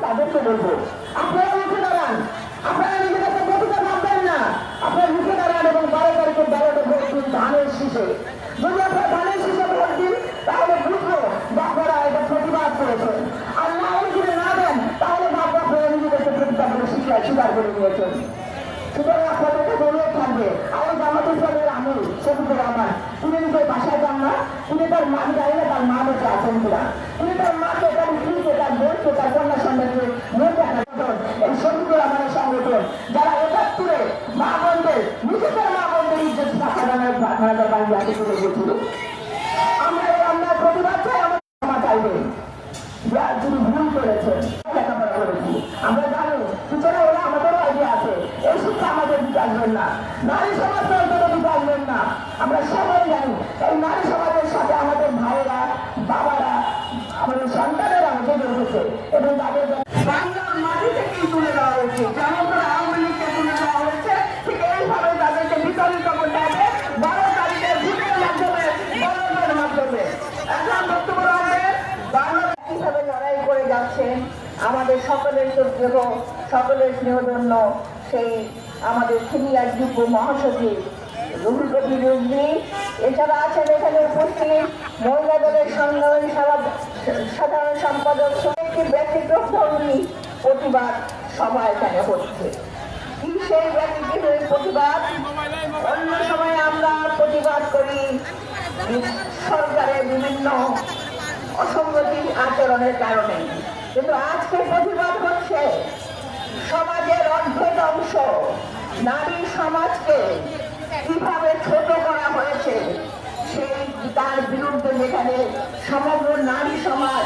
তাদেরকে বলবো, আপনারা উঠে দাঁড়ান, আপনারা নিজেদেরকে প্রতিটা ভাববেন না, আপনারা উঠে দাঁড়ান এবং 12 তারিখের ব্যালটে ভোট দিন ধানের শীষে। যদি আপনারা ধানের শীষে ভোট দিন তাহলে বুঝবো যে আপনারা এটা প্রতিবাদ করেছেন, আর না যদি না দেন তাহলে ভাববো আপনারা নিজেদেরকে প্রতিবাদ করে স্বীকার করে নিয়েছেন। সুতরাং আপনাদের কাছে অনুরোধ থাকবে, আমার জামাত ইসলামের আমি শফিকুর রহমান, তিনি নিজের বাসায় যান না, তিনি তার মা জানি না তার মা বেঁচে আছেন কিনা, তিনি তার মাকে, তার স্ত্রীকে, তার বোনকে, তার কন্যা সন্তানকে নিয়ে সংগঠন, এই শফিকুর রহমানের সংগঠন যারা ৭১-এ মা বোনদের, নিজেদের মা বোনদের ইজ্জত সাধারণের বাড়ি আগে তুলে গেছিল। আমরা এই অন্যায় প্রতিবাদ চাই, আমার ক্ষমা চাইবেন যা তিনি ভুল করেছেন, লেখাপড়া করেছি আমরা জানি, সুতরাং ওরা আমাদেরও আইডিয়া আছে। এই শিক্ষা আমাদের দিতে আসবেন না, নারী সমাজ অন্তত দিতে আসবেন না। আমরা সবাই জানি এই নারী সমাজের সাথে আমাদের ভাইয়েরা, বাবারা, আমাদের সন্তানেরা জেগে উঠেছে এবং তাদের বাংলার মাটি থেকেই তুলে দেওয়া হয়েছে। যেমন করে আওয়ামী লীগকে তুলে দেওয়া হয়েছে, ঠিক এইভাবে তাদেরকে বিতাড়িত করতে হবে 12 তারিখের ভোটের মাধ্যমে, বলনের মাধ্যমে। এখন বক্তব্য রাখবে বাংলা কিভাবে লড়াই করে যাচ্ছেন আমাদের সকলের শ্রদ্ধেয়, সকলের স্নেহধন্য সেই আমাদের সিনিয়র যুগ্ম মহাসচিব রুহুল কবির রিজভী। এছাড়া আছেন এখানে উপস্থিত মহিলা দলের সংগ্রামী সাধারণ সম্পাদক, একটি ব্যতিক্রমধর্মী প্রতিবাদ সভা এখানে হচ্ছে। কি সেই ব্যতিক্রমী প্রতিবাদ? অন্য সময় আমরা প্রতিবাদ করি সরকারের বিভিন্ন অসঙ্গতি আচরণের কারণে, কিন্তু আজকে প্রতিবাদ হচ্ছে সমাজের অর্ধেক অংশ নারী সমাজকে কিভাবে ছোট করা হয়েছে সেই তার বিরুদ্ধে, যেখানে সমগ্র নারী সমাজ